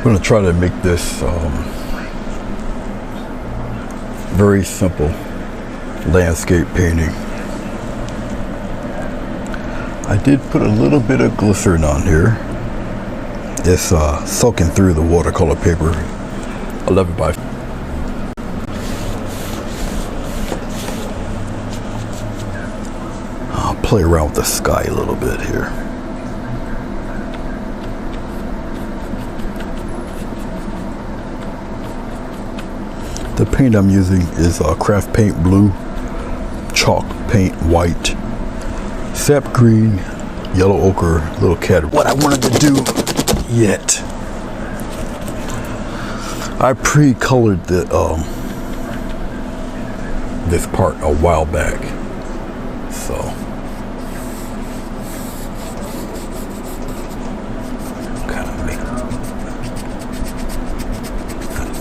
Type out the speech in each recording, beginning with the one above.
I'm going to try to make this very simple landscape painting. I did put a little bit of glycerin on here. It's soaking through the watercolor paper 11 by. I'll play around with the sky a little bit here. The paint I'm using is craft paint blue, chalk paint white, sap green, yellow ochre, little cat. What I wanted to do yet, I pre-colored the this part a while back, so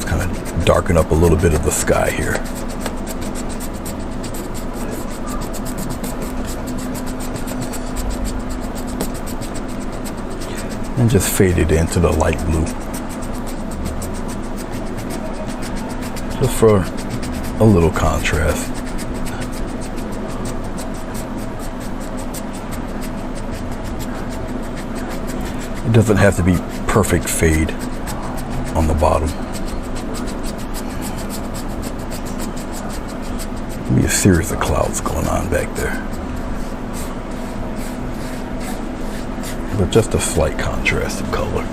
kind of darken up a little bit of the sky here. And just fade it into the light blue. Just for a little contrast. It doesn't have to be perfect fade on the bottom. Be a series of clouds going on back there. But just a slight contrast of color.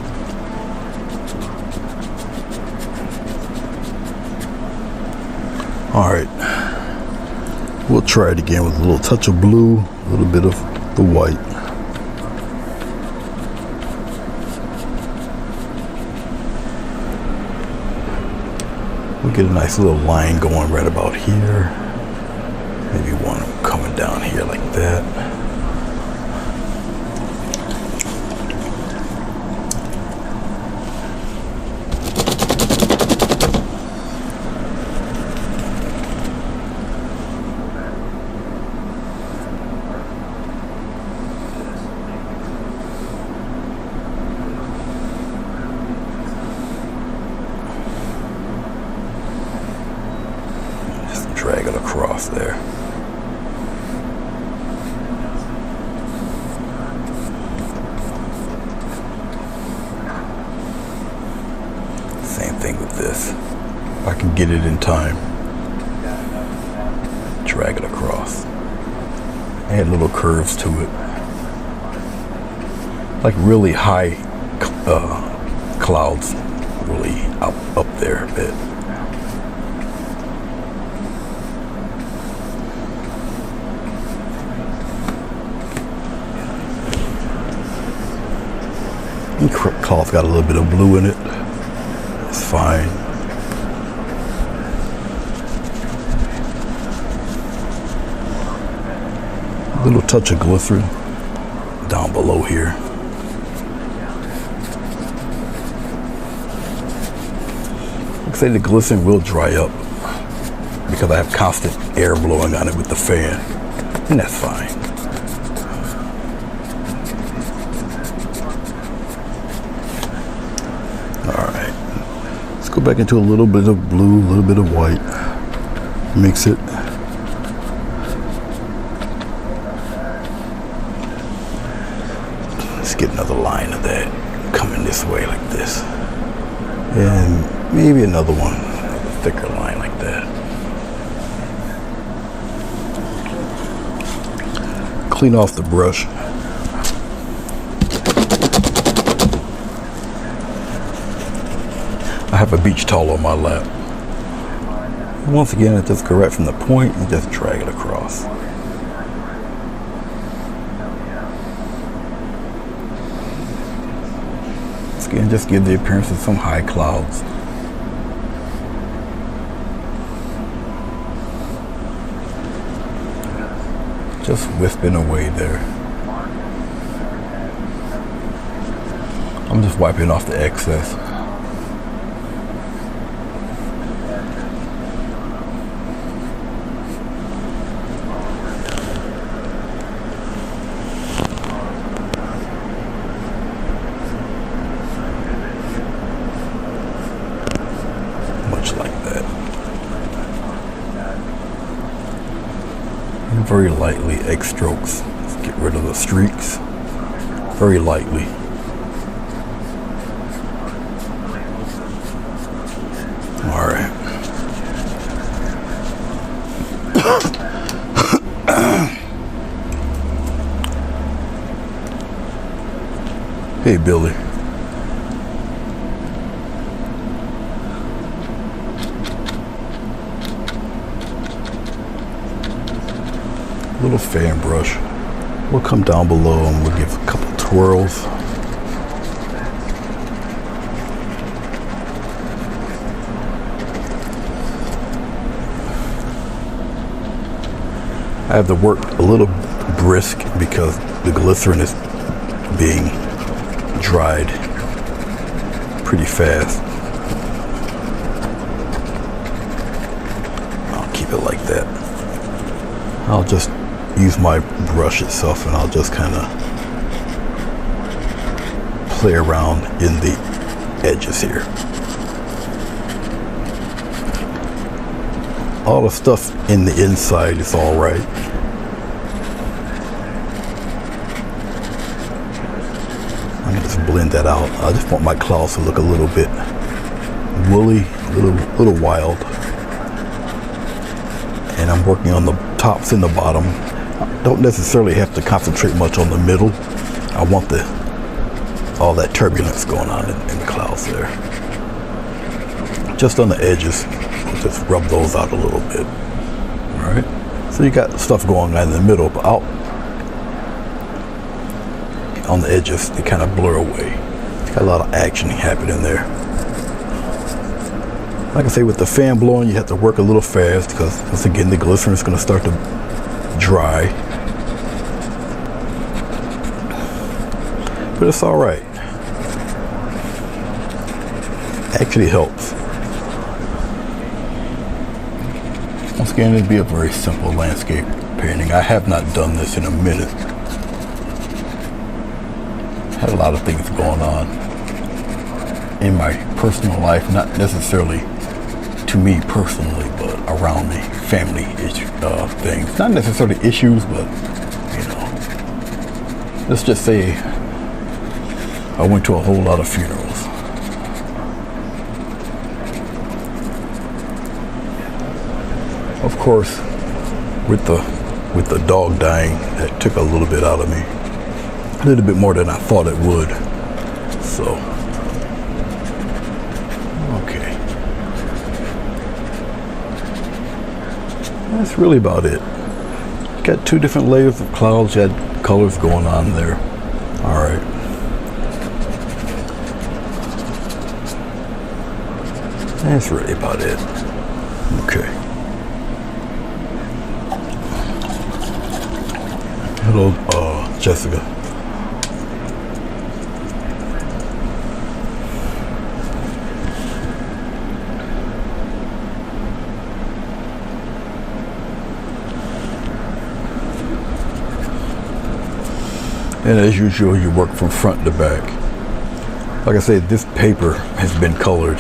All right, we'll try it again with a little touch of blue, a little bit of the white. We'll get a nice little line going right about here. Maybe one coming down here like that. Drag it across there. Same thing with this. If I can get it in time, drag it across. Add little curves to it. Like really high clouds, really up there a bit. Cloth got a little bit of blue in it. It's fine. A little touch of glycerin down below here. Like I say, the glycerin will dry up because I have constant air blowing on it with the fan, and that's fine. Go back into a little bit of blue, a little bit of white. Mix it. Let's get another line of that coming this way like this. And maybe another one, a thicker line like that. Clean off the brush. I have a beach towel on my lap. And once again, I just go right from the point and just drag it across. Once again, just give the appearance of some high clouds. Just wisping away there. I'm just wiping off the excess. Very lightly, egg strokes. Get rid of the streaks. Very lightly. All right. Hey, Billy. Little fan brush. We'll come down below and we'll give a couple twirls. I have to work a little brisk because the glycerin is being dried pretty fast. I'll keep it like that. I'll just use my brush itself and I'll just kind of play around in the edges here. All the stuff in the inside is all right. I'm gonna just blend that out. I just want my clouds to look a little bit woolly, a little wild. And I'm working on the tops and the bottom. I don't necessarily have to concentrate much on the middle. I want all that turbulence going on in the clouds there. Just on the edges, we'll just rub those out a little bit. All right. So you got stuff going on in the middle, but out on the edges, they kind of blur away. It's got a lot of action happening there. Like I say, with the fan blowing, you have to work a little fast because once again, the glycerin is going to start to dry. But it's all right. Actually helps. Once again, it'd be a very simple landscape painting. I have not done this in a minute. Had a lot of things going on in my personal life, not necessarily to me personally, but around me, family things. Not necessarily issues, but you know, let's just say I went to a whole lot of funerals. Of course, with the dog dying, that took a little bit out of me. A little bit more than I thought it would. So, okay. That's really about it. Got two different layers of clouds, you had colors going on there. All right. That's really about it. Okay. Hello, Jessica. And as usual, you work from front to back. Like I said, this paper has been colored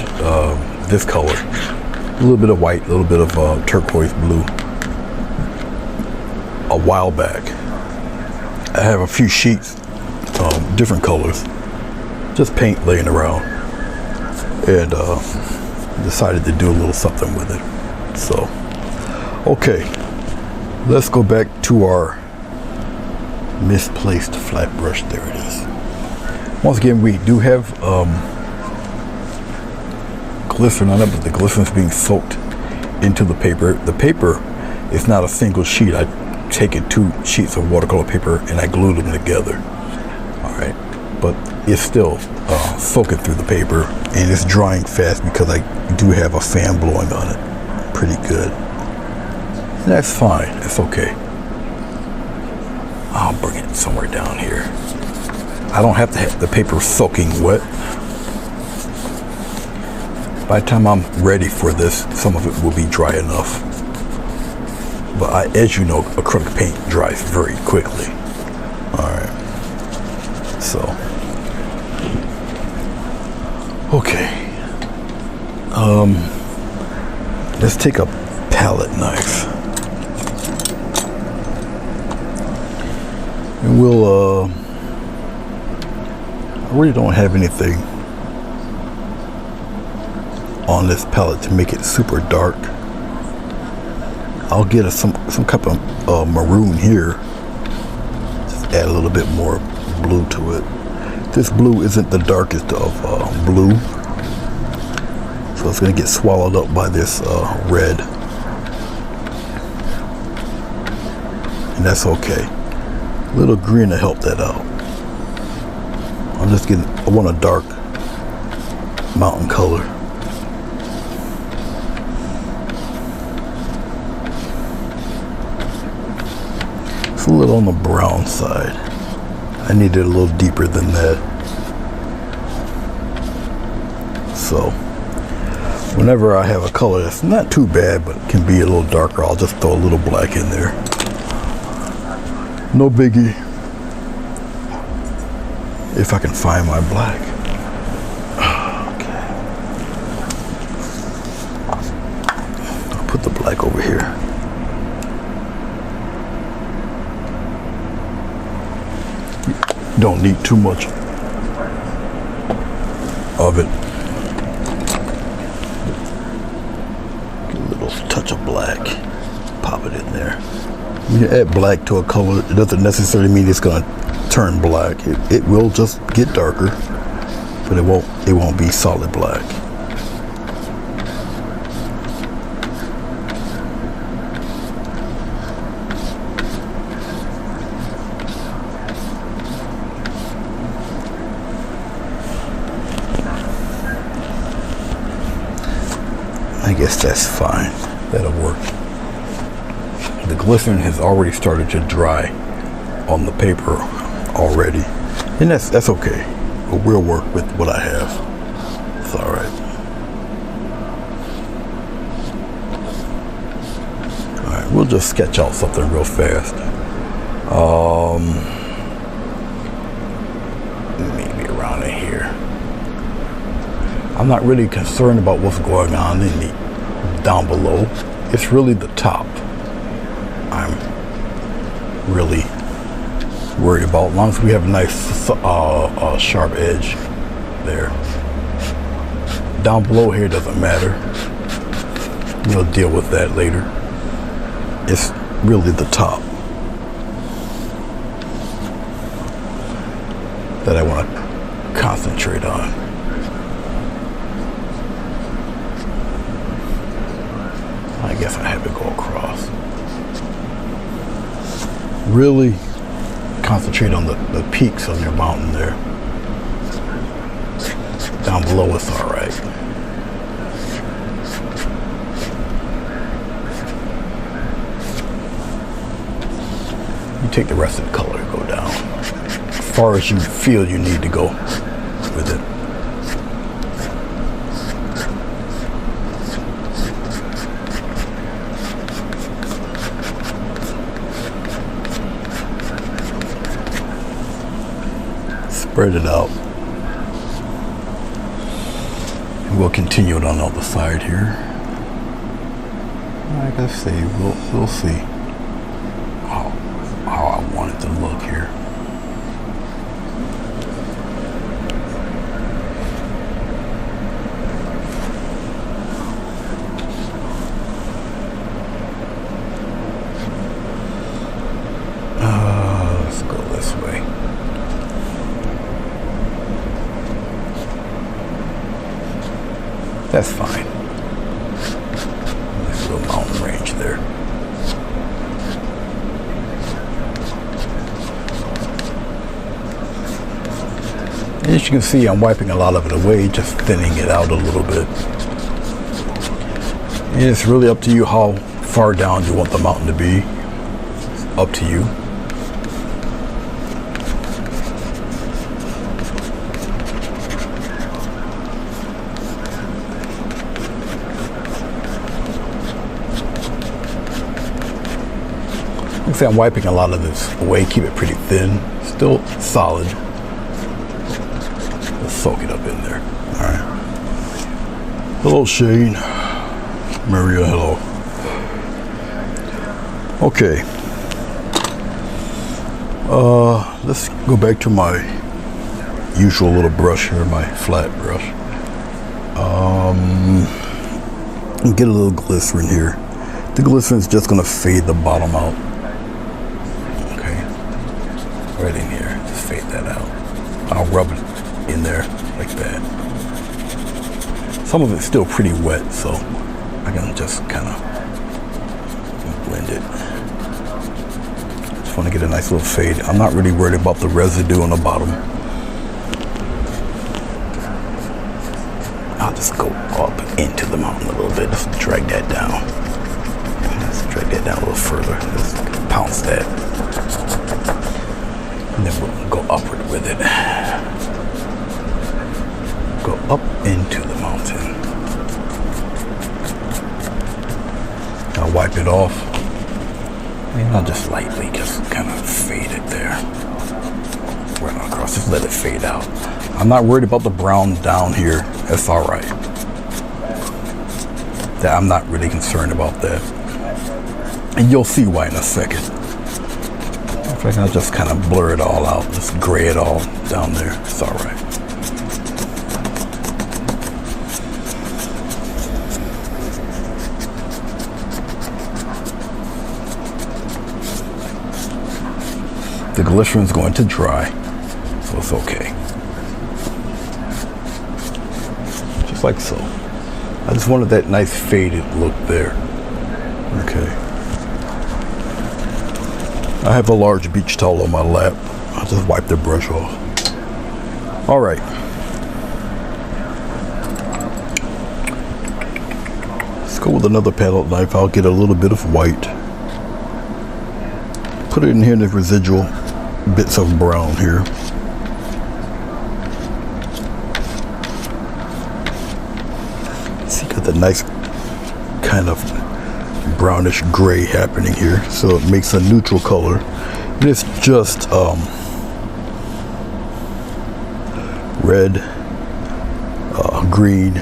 this color. A little bit of white, a little bit of turquoise blue. A while back. I have a few sheets, different colors, just paint laying around, and decided to do a little something with it. So, okay, let's go back to our misplaced flat brush. There it is. Once again, we do have glycerin on it, but the glycerin is being soaked into the paper. The paper is not a single sheet. I taken 2 sheets of watercolor paper and I glued them together. All right, but it's still soaking through the paper and it's drying fast because I do have a fan blowing on it pretty good. And that's fine, it's okay. I'll bring it somewhere down here. I don't have to have the paper soaking wet. By the time I'm ready for this, some of it will be dry enough. But as you know, acrylic paint dries very quickly. All right. So, okay. Let's take a palette knife. We'll, I really don't have anything on this palette to make it super dark. I'll get some type of maroon here. Just add a little bit more blue to it. This blue isn't the darkest of blue, so it's going to get swallowed up by this red, and that's okay. A little green to help that out. I want a dark mountain color. It's a little on the brown side. I need it a little deeper than that. So whenever I have a color that's not too bad but can be a little darker, I'll just throw a little black in there. No biggie. If I can find my black. Okay. I'll put the black over here. Don't need too much of it. Get a little touch of black. Pop it in there. When you add black to a color, it doesn't necessarily mean it's going to turn black. It will just get darker, but it won't be solid black. I guess that's fine. That'll work. The glycerin has already started to dry on the paper already, and that's okay. But we'll work with what I have. It's all right. All right, we'll just sketch out something real fast. Maybe around in here. I'm not really concerned about what's going on down below. It's really the top I'm really worried about. As long as we have a nice sharp edge there. Down below here doesn't matter. We'll deal with that later. It's really the top that I want to concentrate on. I guess I have to go across. Really concentrate on the peaks of your mountain there. Down below it's all right. You take the rest of the color and go down as far as you feel you need to go with it. Spread it out. And we'll continue it on the other side here. Like I say, we'll see how I want it to look here. Let's go this way. That's fine. Nice little mountain range there. And as you can see, I'm wiping a lot of it away, just thinning it out a little bit. And it's really up to you how far down you want the mountain to be. It's up to you. See, I'm wiping a lot of this away, keep it pretty thin, still solid. Let's soak it up in there. All right. Hello, Shane. Maria, hello. Okay. Let's go back to my usual little brush here, my flat brush. And get a little glycerin here. The glycerin is just gonna fade the bottom out. Okay, right in here, just fade that out. I'll rub it in there like that. Some of it's still pretty wet, so I can just kind of blend it. Just want to get a nice little fade. I'm not really worried about the residue on the bottom. I'll just go up into the mountain a little bit. Just drag that down. Let's drag that down a little further. Just pounce that. And then we'll go upward with it. Go up into the mountain. I'll wipe it off. And I'll just lightly just kind of fade it there. Right across. Just let it fade out. I'm not worried about the brown down here. That's all right. I'm not really concerned about that. And you'll see why in a second. In fact, I'll just kind of blur it all out. Just gray it all down there. It's all right. The glycerin's going to dry, so it's okay. Just like so. I just wanted that nice faded look there. Okay. I have a large beach towel on my lap. I'll just wipe the brush off. All right. Let's go with another palette knife. I'll get a little bit of white. Put it in here in the residual bits of brown here. See, got the nice kind of brownish gray happening here, so it makes a neutral color. And it's just red, green,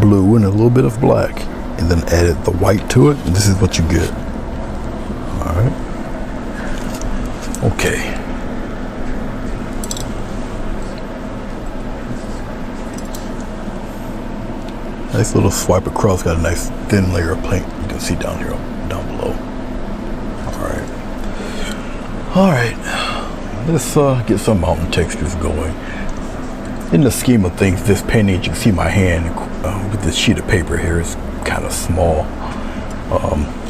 blue, and a little bit of black, and then added the white to it, and this is what you get. All right. Okay. Nice little swipe across. Got a nice thin layer of paint. You can see down here, down below. All right. Let's get some mountain textures going. In the scheme of things, this painting, you can see my hand with this sheet of paper here is kind of small.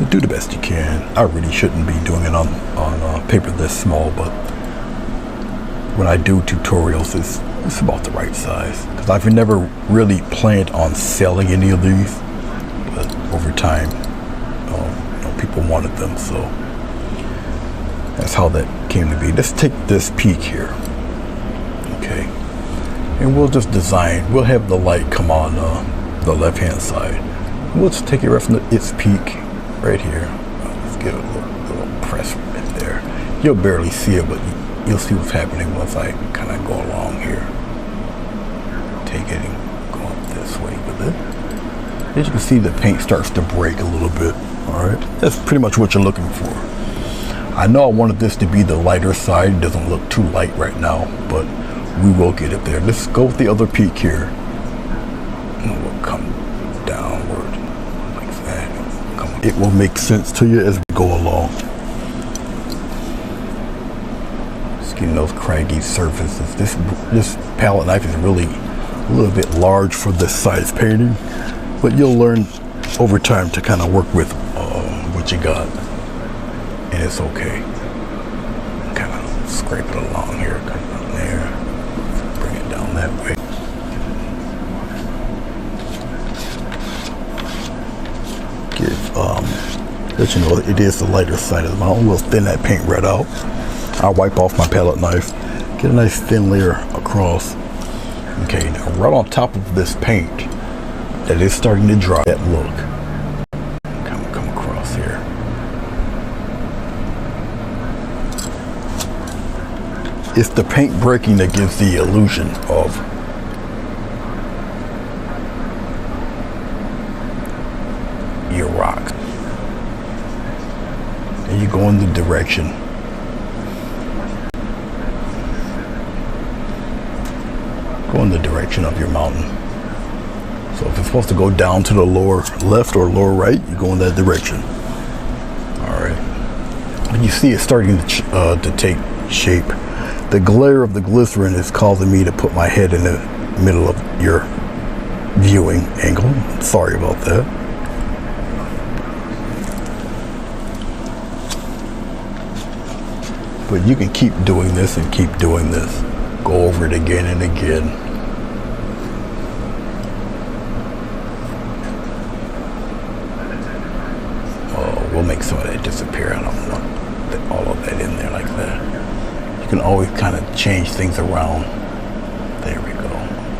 Do the best you can. I really shouldn't be doing it on paper this small, but when I do tutorials, it's about the right size. Because I've never really planned on selling any of these, but over time, people wanted them, so that's how that came to be. Let's take this peak here, okay, and we'll just design. We'll have the light come on the left-hand side. We'll just take it right from its peak right here. Let's give it a little press right there. You'll barely see it, but you'll see what's happening once I kind of go along here. Take it and go up this way with it. As you can see, the paint starts to break a little bit. All right, that's pretty much what you're looking for. I know I wanted this to be the lighter side. It doesn't look too light right now, but we will get it there. Let's go with the other peak here. And we'll come downward like that. It will make sense to you as we go along. Just getting those craggy surfaces. This palette knife is really a little bit large for this size painting, but you'll learn over time to kind of work with what you got, and it's okay. Kind of scrape it along here, come down there, bring it down that way. Let you know it is the lighter side of the mountain. We'll thin that paint right out. I'll wipe off my palette knife, get a nice thin layer across. Okay, now right on top of this paint that is starting to dry, that look. Come across here. It's the paint breaking that gives the illusion of your rock. And you go in the direction in the direction of your mountain. So if it's supposed to go down to the lower left or lower right, you go in that direction. All right. And you see it's starting to take shape. The glare of the glycerin is causing me to put my head in the middle of your viewing angle. Sorry about that. But you can keep doing this and keep doing this. Go over it again and again. Oh, we'll make some of that disappear. I don't want all of that in there like that. You can always kind of change things around. There we go.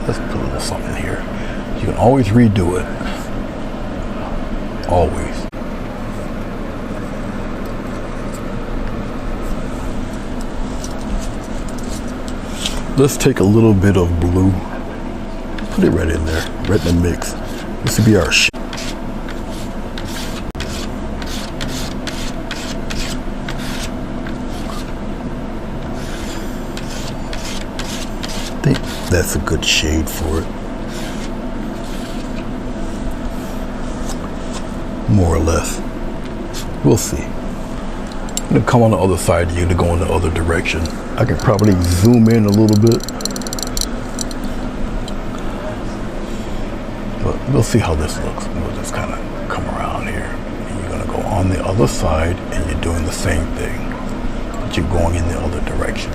Let's put a little something here. You can always redo it. Always. Let's take a little bit of blue, put it right in there, right in the mix. This will be our I think that's a good shade for it. More or less. We'll see. I'm gonna come on the other side of you to go in the other direction. I could probably zoom in a little bit, but we'll see how this looks. We'll just kind of come around here. And you're gonna go on the other side and you're doing the same thing, but you're going in the other direction.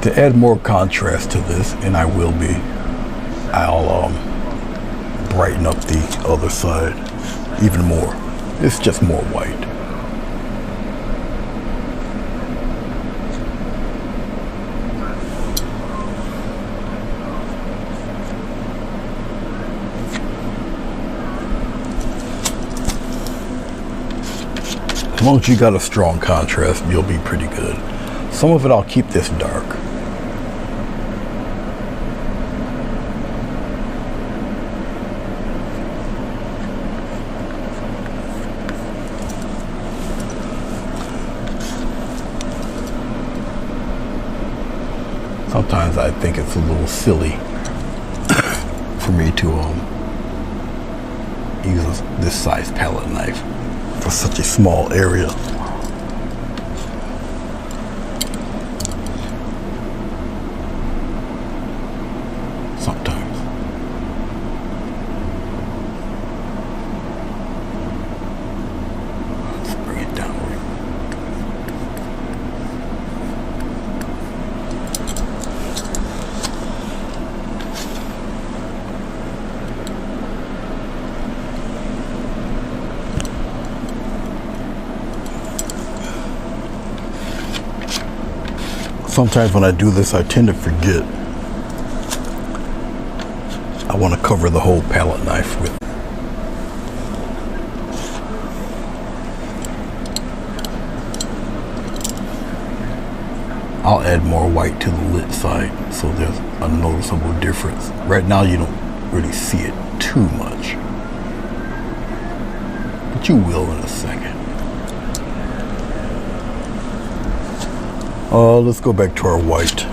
To add more contrast to this, and I'll brighten up the other side even more. It's just more white. As long as you got a strong contrast, you'll be pretty good. Some of it I'll keep this dark. Sometimes I think it's a little silly for me to use this size palette knife for such a small area. Sometimes. Let's bring it downward. Sometimes when I do this, I tend to forget. I want to cover the whole palette knife with. I'll add more white to the lid side so there's a noticeable difference. Right now you don't really see it too much, but you will in a second. Let's go back to our white.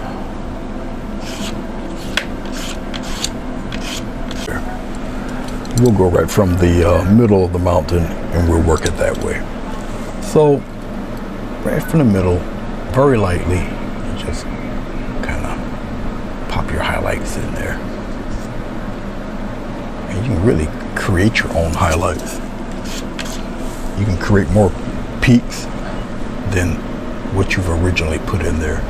We'll go right from the middle of the mountain and we'll work it that way. So, right from the middle, very lightly, just kind of pop your highlights in there. And you can really create your own highlights. You can create more peaks than what you've originally put in there.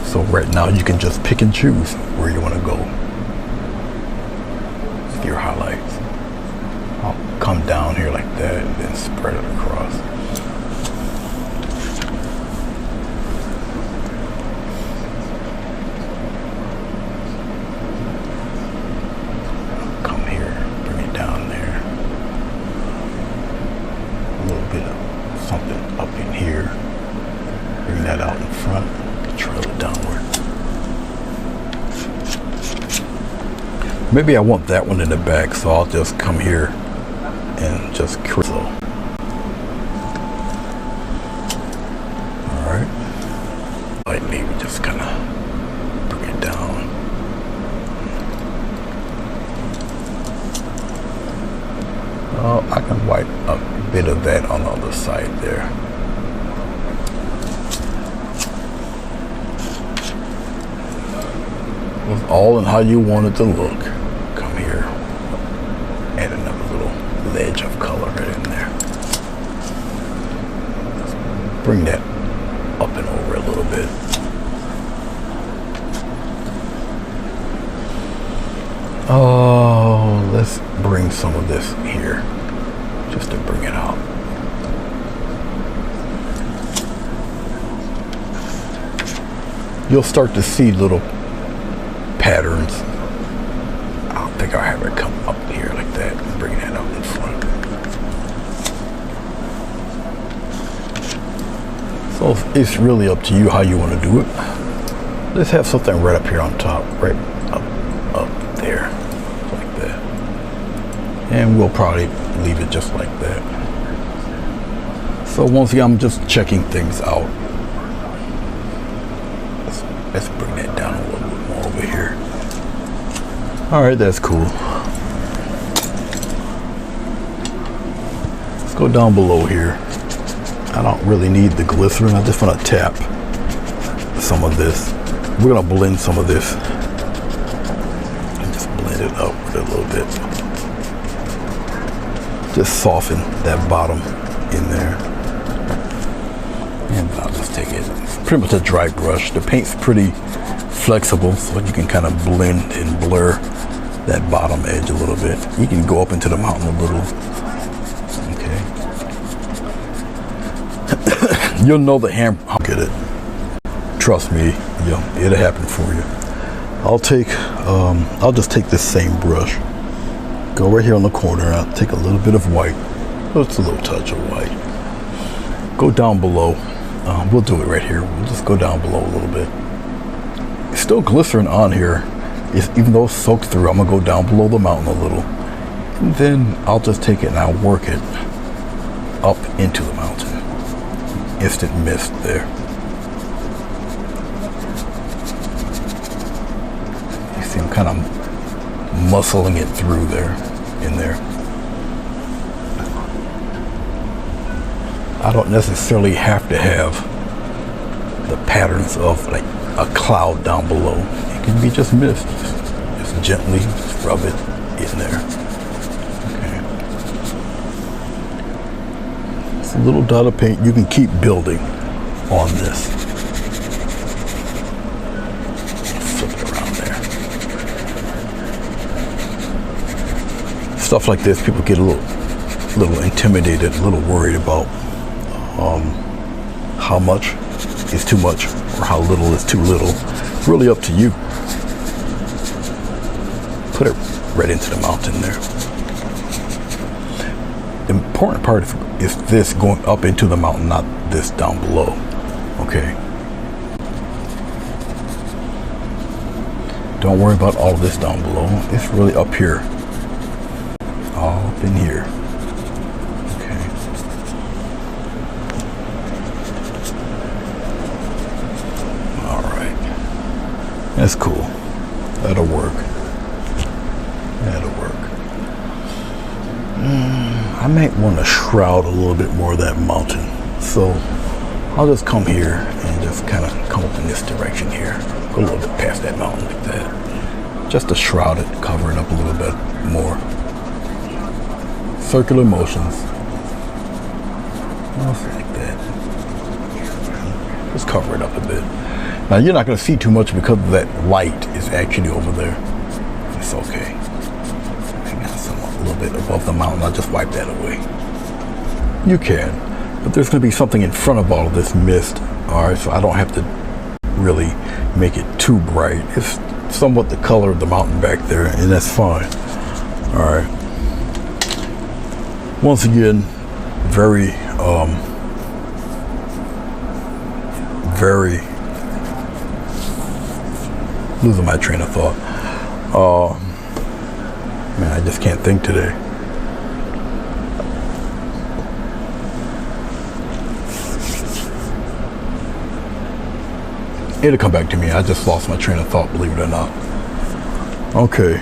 So right now you can just pick and choose where you want to go with your highlights. I'll come down here like that and then spread it across. Come here, bring it down there. A little bit of something up in here. Bring that out in front. Trail it downward. Maybe I want that one in the back, so I'll just come here and just create. white, a bit of that on the other side there. It's all in how you want it to look. Come here, add another little ledge of color right in there. Bring that up and over a little bit. Oh, let's bring some of this here, just to bring it out. You'll start to see little patterns. I don't think I'll have it come up here like that and bring that up in front. So it's really up to you how you want to do it. Let's have something right up here on top, right up there, like that. And we'll probably leave it just like that. So once again, I'm just checking things out. Let's bring that down a little bit more over here. All right, that's cool. Let's go down below here. I don't really need the glycerin. I just want to tap some of this. We're gonna blend some of this. And just blend it up with it a little bit. Just soften that bottom in there. And I'll just take it. It's pretty much a dry brush. The paint's pretty flexible, so you can kind of blend and blur that bottom edge a little bit. You can go up into the mountain a little. Okay. You'll know the hammer. I'll get it. Trust me, it'll happen for you. I'll just take this same brush. Go right here on the corner. I'll take a little bit of white. Just a little touch of white. Go down below. We'll do it right here. We'll just go down below a little bit. It's still glycerin on here. Even though it's soaked through, I'm gonna go down below the mountain a little. And then I'll just take it and I'll work it up into the mountain. Instant mist there. You see I'm kind of muscling it through there, in there. I don't necessarily have to have the patterns of like a cloud down below. It can be just mist. Just gently rub it in there. Okay. It's a little dot of paint. You can keep building on this. Flip it around there. Stuff like this, people get a little intimidated, a little worried about how much is too much or how little is too little. It's really up to you. Put it right into the mountain there. The important part is this going up into the mountain, not this down below. Okay. Don't worry about all of this down below. It's really up here. All up in here. That's cool. That'll work. That'll work. I might want to shroud a little bit more of that mountain. So I'll just come here and just kind of come up in this direction here. Go a little bit past that mountain like that. Just to shroud it, cover it up a little bit more. Circular motions. Like that. Just cover it up a bit. Now you're not going to see too much because that light is actually over there. It's okay. I got some a little bit above the mountain. I'll just wipe that away. You can, but there's going to be something in front of all of this mist. All right, so I don't have to really make it too bright. It's somewhat the color of the mountain back there, and that's fine. All right. Once again, very losing my train of thought. Man, I just can't think today. It'll come back to me. I just lost my train of thought, believe it or not. Okay.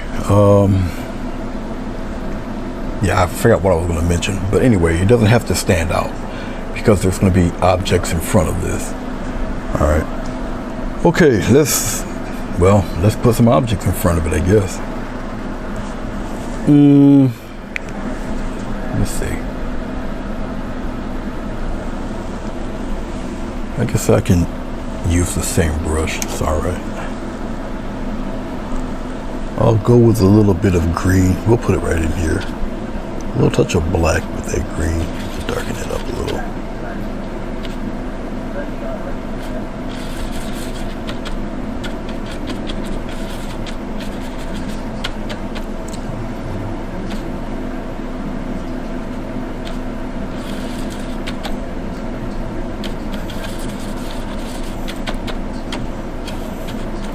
Yeah, I forgot what I was going to mention. But anyway, it doesn't have to stand out because there's going to be objects in front of this. All right. Okay, let's put some objects in front of it, I guess. Let's see. I guess I can use the same brush. It's all right. I'll go with a little bit of green. We'll put it right in here. A little touch of black with that green to darken it up a little.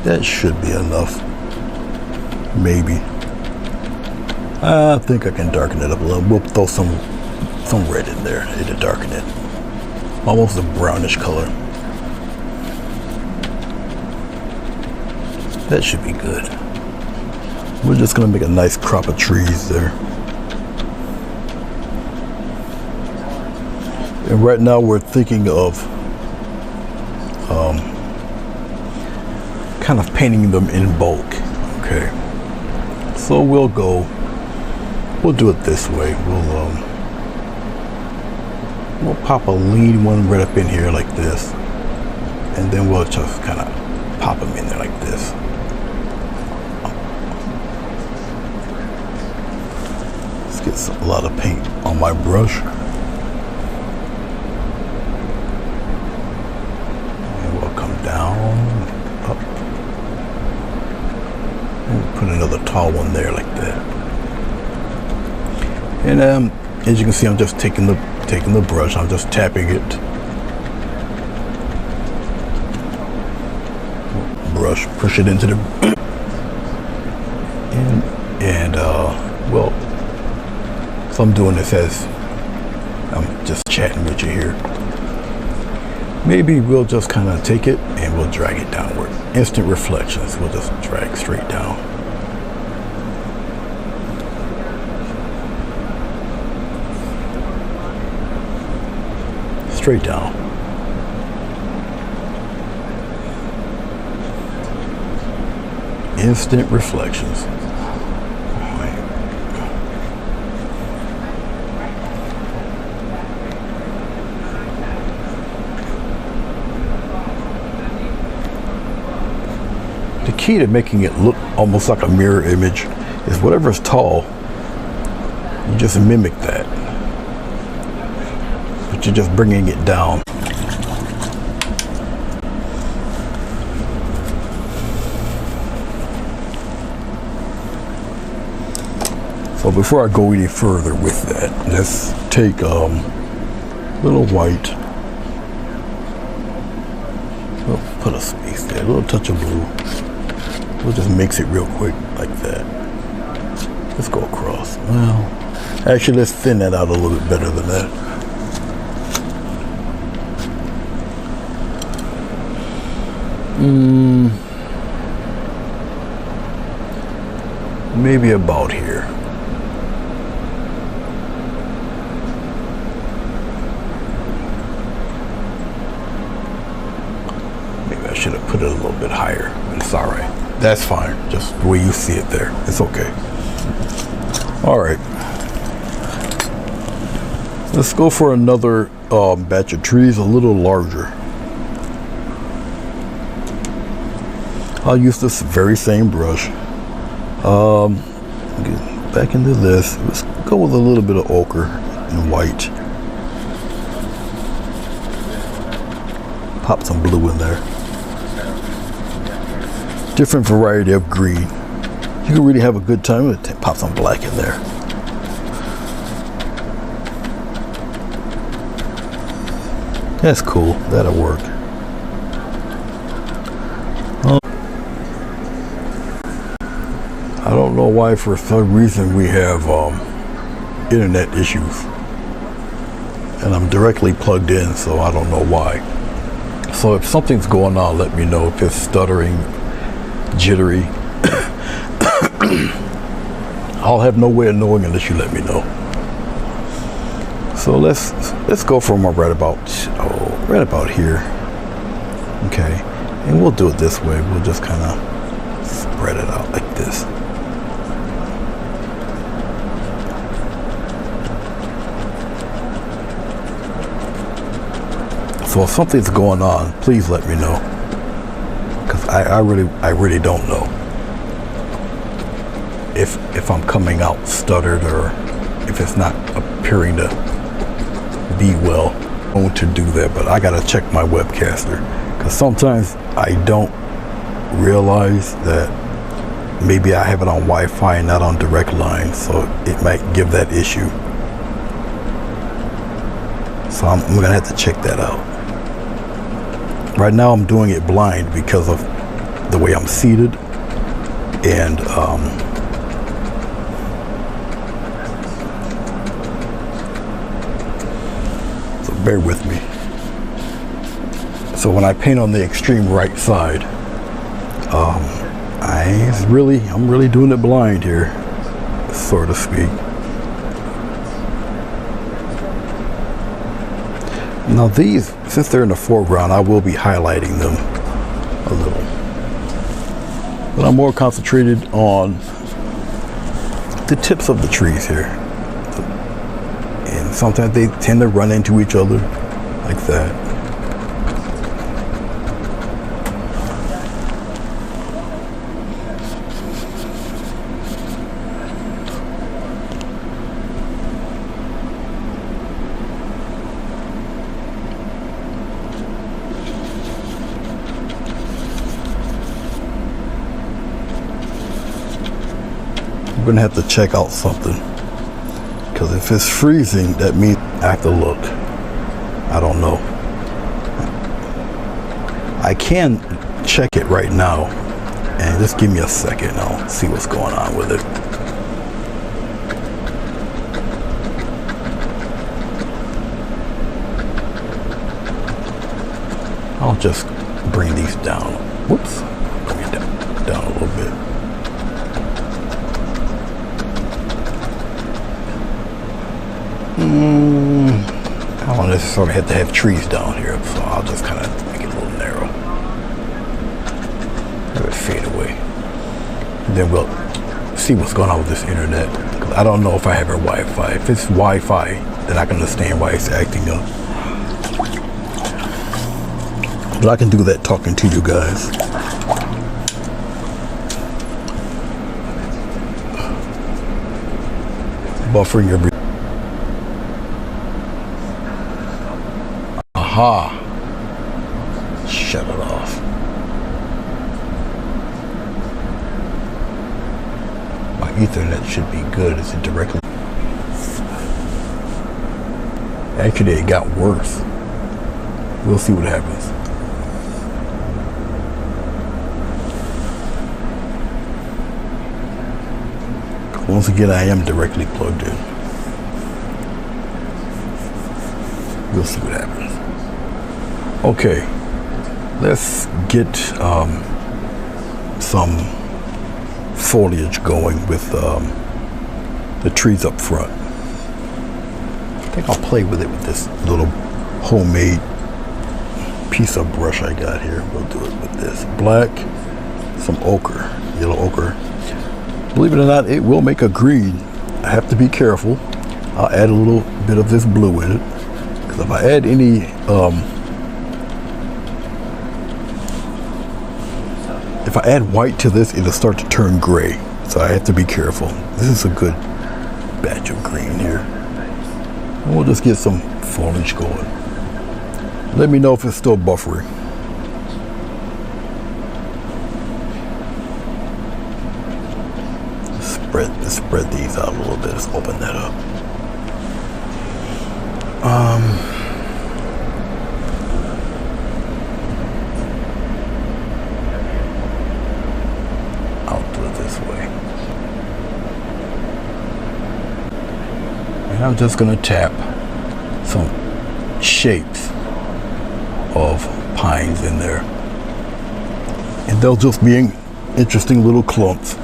That should be enough. Maybe. I think I can darken it up a little. We'll throw some red in there to darken it. Almost a brownish color. That should be good. We're just gonna make a nice crop of trees there. And right now we're thinking of kind of painting them in bulk. Okay. So we'll do it this way. We'll pop a lean one right up in here like this, and then we'll just kind of pop them in there like this. Let's get a lot of paint on my brush. And we'll come down, up, and we'll put another tall one there like that. And as you can see, I'm just taking the brush, I'm just tapping it. Brush, push it into the well, so I'm doing this as I'm just chatting with you here. Maybe we'll just kind of take it and we'll drag it downward. Instant reflections, we'll just drag straight down. Straight down. Instant reflections. The key to making it look almost like a mirror image is whatever is tall, you just mimic that. But you're just bringing it down. So before I go any further with that, let's take a little white. We'll put a space there, a little touch of blue. We'll just mix it real quick like that. Let's go across. Well, actually, let's thin that out a little bit better than that. Maybe about here. Maybe I should have put it a little bit higher, but it's all right. That's fine, just the way you see it there. It's okay. All right. Let's go for another batch of trees, a little larger. I'll use this very same brush. Get back into this. Let's go with a little bit of ochre and white. Pop some blue in there. Different variety of green. You can really have a good time with it. Pop some black in there. That's cool. That'll work. I don't know why, for some reason, we have internet issues. And I'm directly plugged in, so I don't know why. So if something's going on, let me know. If it's stuttering, jittery, I'll have no way of knowing unless you let me know. So let's go from right about here. Okay, and we'll do it this way. We'll just kind of spread it out like this. So if something's going on, please let me know, because I really don't know if I'm coming out stuttered or if it's not appearing to be well. I'm going to do that, but I gotta check my webcaster, because sometimes I don't realize that maybe I have it on Wi-Fi and not on direct line, so it might give that issue. So I'm gonna have to check that out. Right now I'm doing it blind because of the way I'm seated, and so bear with me. So when I paint on the extreme right side, I'm really doing it blind here, so to speak. Now these, since they're in the foreground, I will be highlighting them a little. But I'm more concentrated on the tips of the trees here. And sometimes they tend to run into each other like that. I'm gonna have to check out something, because if it's freezing, that means I have to look. I don't know. I can check it right now, and just give me a second. I'll see what's going on with it. I'll just bring these down. Whoops, bring it down a little bit. I don't necessarily have to have trees down here, so I'll just kind of make it a little narrow. Let it fade away. And then we'll see what's going on with this internet. I don't know if I have a Wi-Fi. If it's Wi-Fi, then I can understand why it's acting up. But I can do that talking to you guys. Buffering every. Aha! Shut it off. My Ethernet should be good. Is it directly? Actually, it got worse. We'll see what happens. Once again, I am directly plugged in. We'll see what happens. Okay, let's get some foliage going with the trees up front. I think I'll play with it with this little homemade piece of brush I got here. We'll do it with this black, some ochre, yellow ochre. Believe it or not, it will make a green. I have to be careful. I'll add a little bit of this blue in it, because if I add any if I add white to this, it'll start to turn gray. So I have to be careful. This is a good batch of green here. And we'll just get some foliage going. Let me know if it's still buffering. Spread these out a little bit. Let's open that up. I'll do it this way. And I'm just gonna tap some shapes of pines in there. And they'll just be interesting little clumps.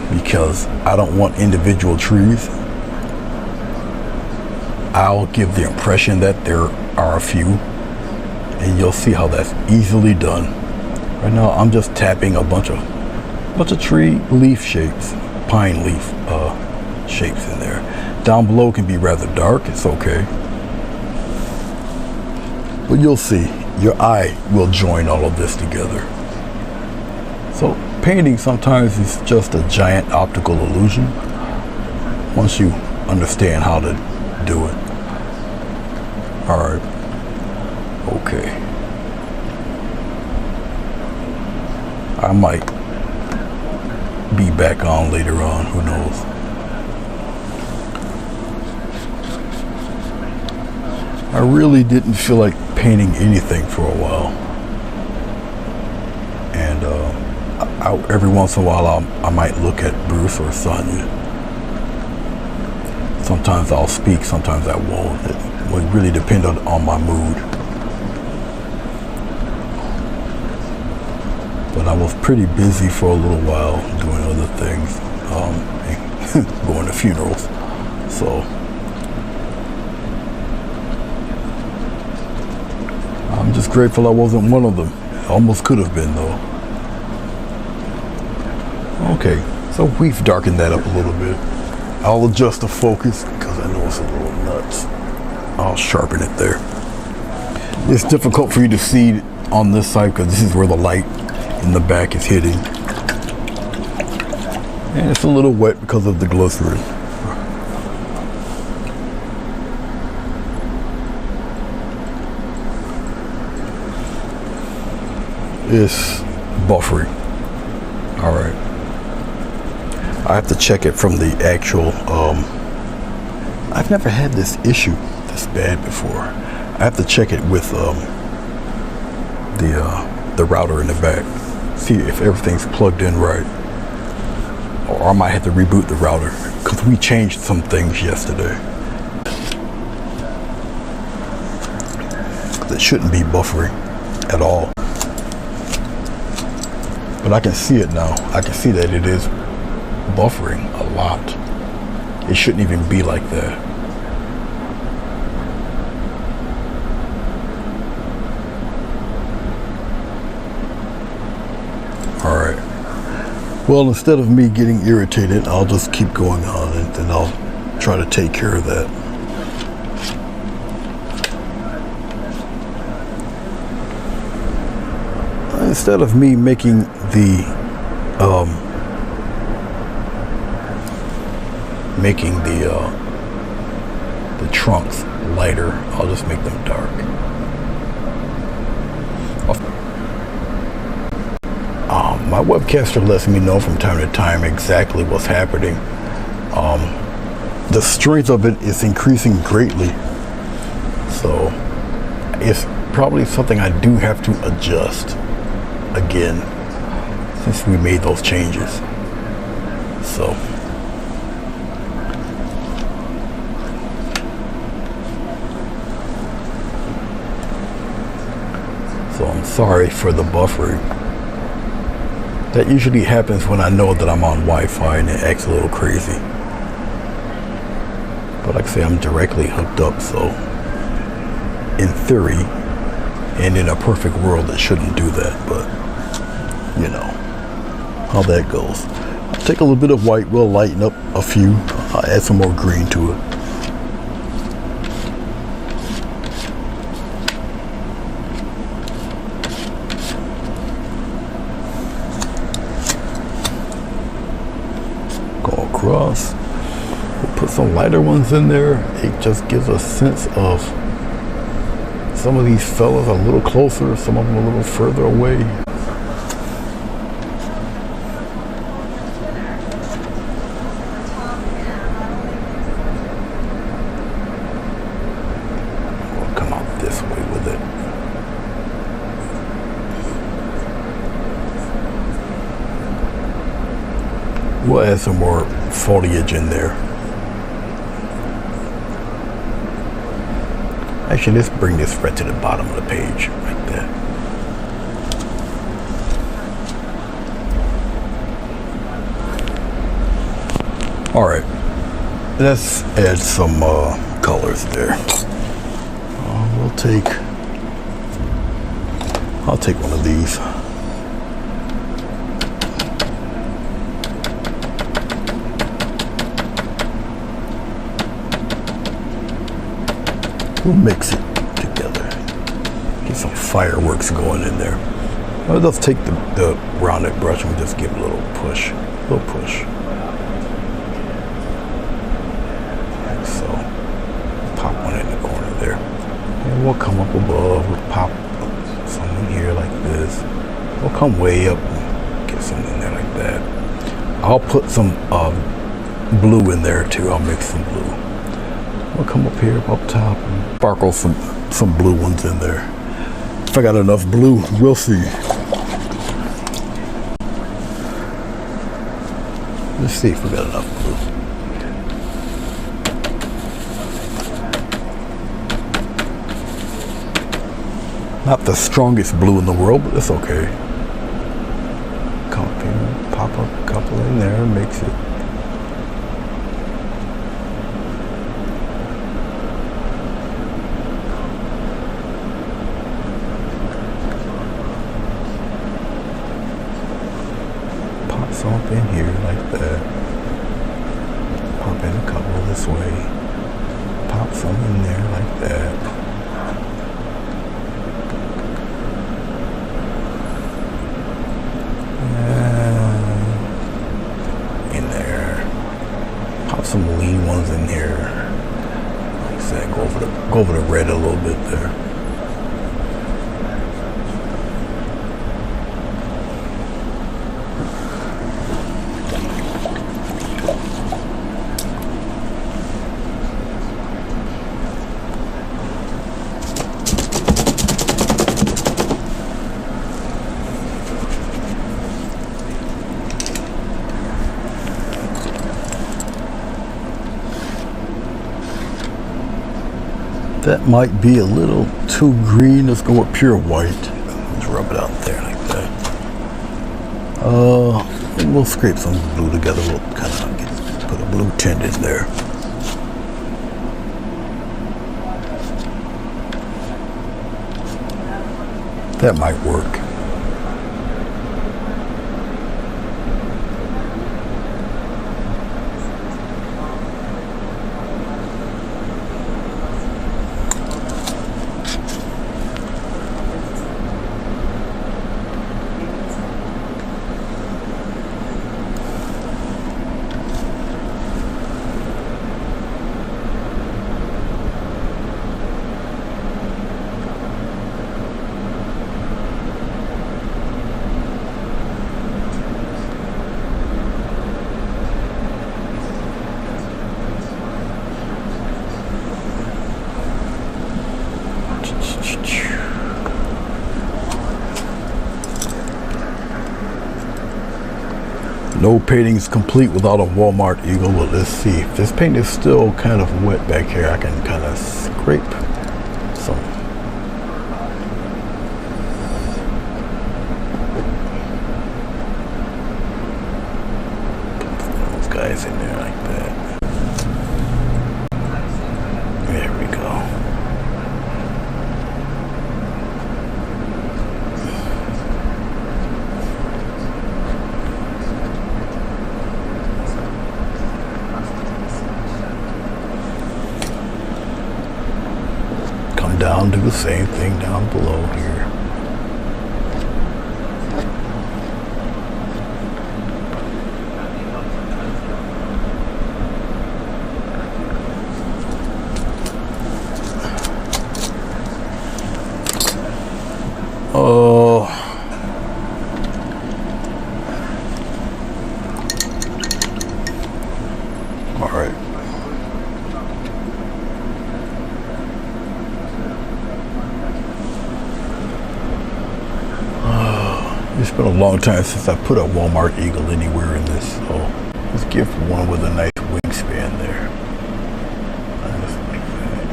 because I don't want individual trees. I'll give the impression that there are a few, and you'll see how that's easily done. Right now I'm just tapping a bunch of tree leaf shapes, pine leaf shapes in there. Down below can be rather dark, it's okay. But you'll see, your eye will join all of this together. So painting sometimes is just a giant optical illusion once you understand how to do it. Alright. Okay. I might be back on later on, who knows. I really didn't feel like painting anything for a while. And every once in a while I might look at Bruce or Sonia. Sometimes I'll speak, sometimes I won't. It would really depend on my mood. But I was pretty busy for a little while doing other things, going to funerals. So I'm just grateful I wasn't one of them. Almost could have been though. Okay, so we've darkened that up a little bit. I'll adjust the focus because I know it's a little nuts. I'll sharpen it there. It's difficult for you to see on this side because this is where the light in the back is hitting. And it's a little wet because of the glycerin. It's buffering. Alright. I have to check it from the actual, I've never had this issue this bad before. I have to check it with the router in the back. See if everything's plugged in right. Or I might have to reboot the router because we changed some things yesterday. It shouldn't be buffering at all. But I can see it now. I can see that it is buffering a lot. It shouldn't even be like that. Alright. Well, instead of me getting irritated, I'll just keep going on and then I'll try to take care of that. Instead of me making the trunks lighter, I'll just make them dark. My webcaster lets me know from time to time exactly what's happening. The strength of it is increasing greatly, so it's probably something I do have to adjust again since we made those changes. So I'm sorry for the buffering. That usually happens when I know that I'm on Wi-Fi and it acts a little crazy. But like I say, I'm directly hooked up, so in theory and in a perfect world it shouldn't do that, but you know how that goes. I'll take a little bit of white, we'll lighten up a few, I'll add some more green to it. Go across, we'll put some lighter ones in there. It just gives a sense of some of these fellas a little closer, some of them a little further away. We'll come out this way with it. We'll add some more foliage in there. Actually, let's bring this right to the bottom of the page, right there. All right, let's add some colors there. I'll take one of these. We'll mix it together. Get some fireworks going in there. I'll just take the rounded brush and just give it a little push. Like so. Pop one in the corner there. And we'll come up above. We'll pop some in here like this. We'll come way up and get some in there like that. I'll put some blue in there too. I'll mix some blue. We'll come up here up top and sparkle some blue ones in there. If I got enough blue, we'll see. Let's see if we got enough blue. Not the strongest blue in the world, but it's okay. Come up here, pop up a couple in there, mix it. Some up in here like that. Pop in a couple this way. Pop some in there like that. In there. Pop some lean ones in here. Like I said, go over the red a little bit there. That might be a little too green. Let's go with pure white. Let's rub it out there like that. And we'll scrape some blue together. We'll kind of put a blue tint in there. That might work. No painting is complete without a Walmart Eagle, but let's see. If this paint is still kind of wet back here, I can kind of scrape some. Put those guys in there like that. There we go. Down, do the same thing down below here. All right. It's been a long time since I put a Walmart Eagle anywhere in this, so let's give one with a nice wingspan there. Just like that.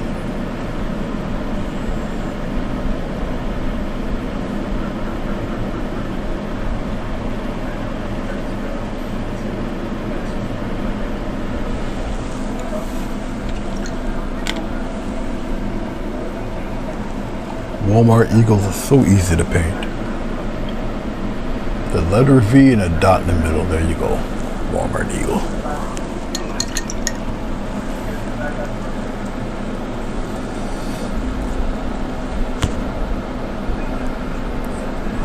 Walmart Eagles are so easy to paint. The letter V and a dot in the middle. There you go. Walmart Eagle.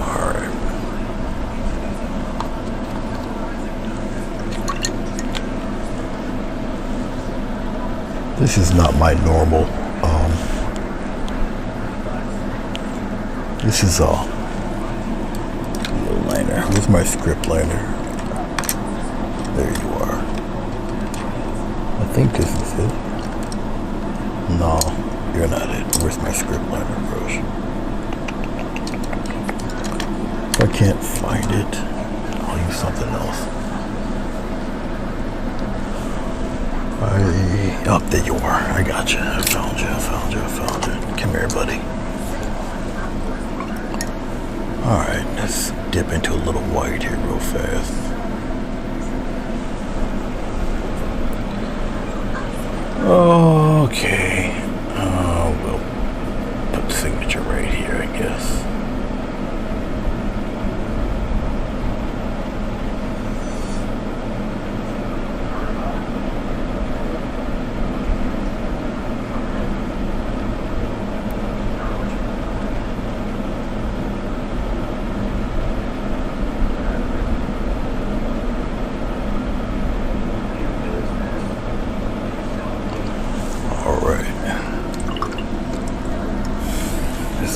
Alright. This is not my normal. This is a little liner. Where's my script liner? There you are. I think this is it. No, you're not it. Where's my script liner brush? If I can't find it, I'll use something else. Oh, there you are. I got you. I found you. I found you. I found you. Come here, buddy. Alright, let's dip into a little white here real fast. Okay. We'll put the signature right here, I guess.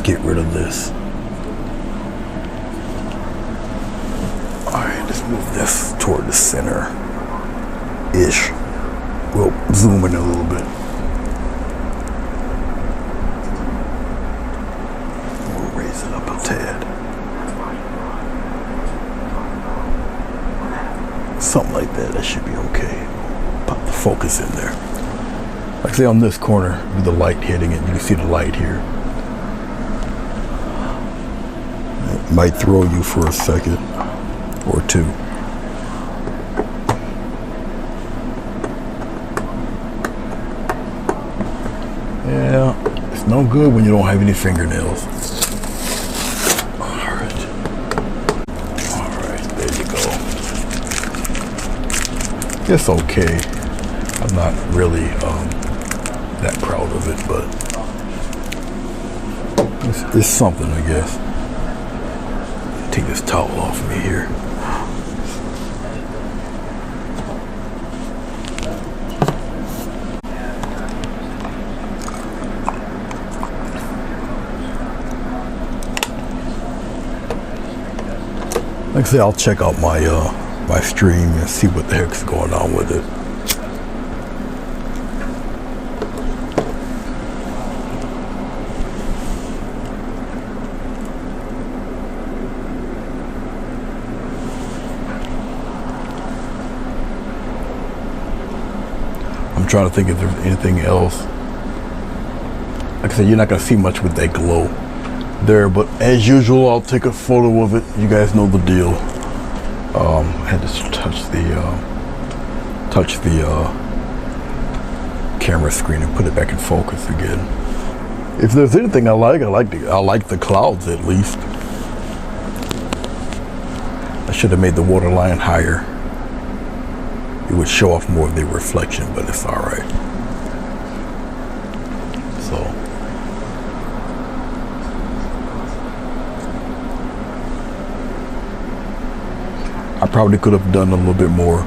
Get rid of this. Alright, let's move this toward the center ish. We'll zoom in a little bit. We'll raise it up a tad. Something like that. That should be okay. Pop the focus in there. Like I say, on this corner, with the light hitting it, you can see the light here. Might throw you for a second or two. Yeah, it's no good when you don't have any fingernails. Alright, there you go. It's okay. I'm not really that proud of it, but it's something, I guess. Take this towel off me here. Like I say, I'll check out my my stream and see what the heck's going on with it. I'm trying to think if there's anything else. Like I said, you're not going to see much with that glow there, but as usual, I'll take a photo of it. You guys know the deal. I had to touch the camera screen and put it back in focus again. If there's anything I like the clouds at least. I should have made the waterline higher. It would show off more of the reflection, but it's all right. So, I probably could have done a little bit more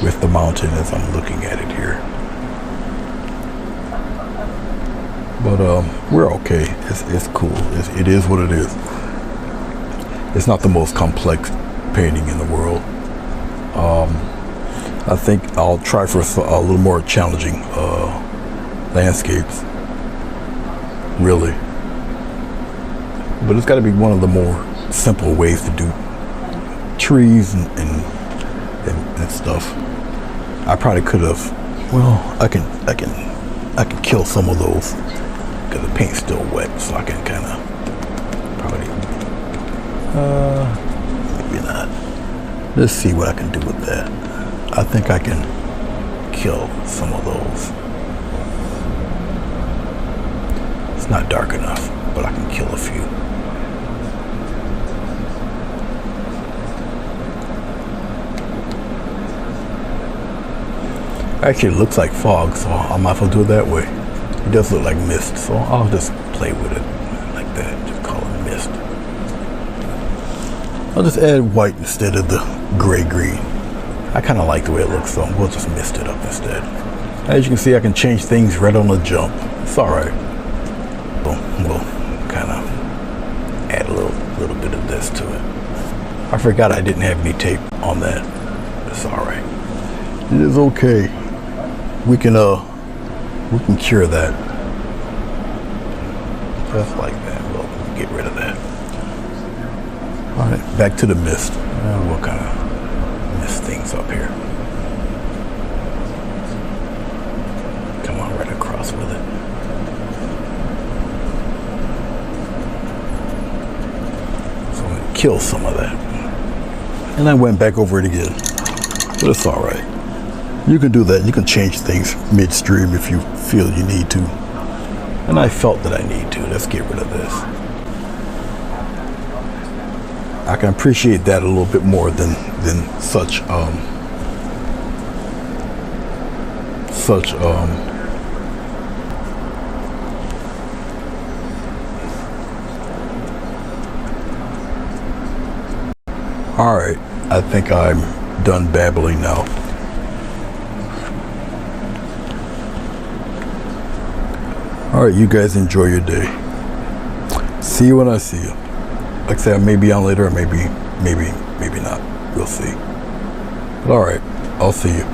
with the mountain as I'm looking at it here. But we're okay. It's cool. It is what it is. It's not the most complex painting in the world. I think I'll try for a little more challenging landscapes, really. But it's got to be one of the more simple ways to do trees and stuff. I probably could have. Well, I can kill some of those because the paint's still wet, so I can kind of probably. Maybe not. Let's see what I can do with that. I think I can kill some of those. It's It's not dark enough, but I can kill a few. Actually, it looks like fog, so I might as well do it that way. It does look like mist, so I'll just play with it like that. Just call it mist. I'll just add white instead of the gray-green. I kind of like the way it looks, so we'll just mist it up instead. As you can see, I can change things right on the jump. It's all right. We'll kind of add a little bit of this to it. I forgot I didn't have any tape on that. It's all right. It is okay. We can cure that. Just like that. We'll get rid of that. All right, back to the mist. We'll kind of mist things up here. Come on, right across with it. So I'm gonna kill some of that. And I went back over it again. But it's all right. You can do that. You can change things midstream if you feel you need to. And I felt that I need to. Let's get rid of this. I can appreciate that a little bit more than such all right, I think I'm done babbling now. All right, you guys enjoy your day. See you when I see you. Like I said, I may be on later, or maybe not. We'll see. But all right, I'll see you.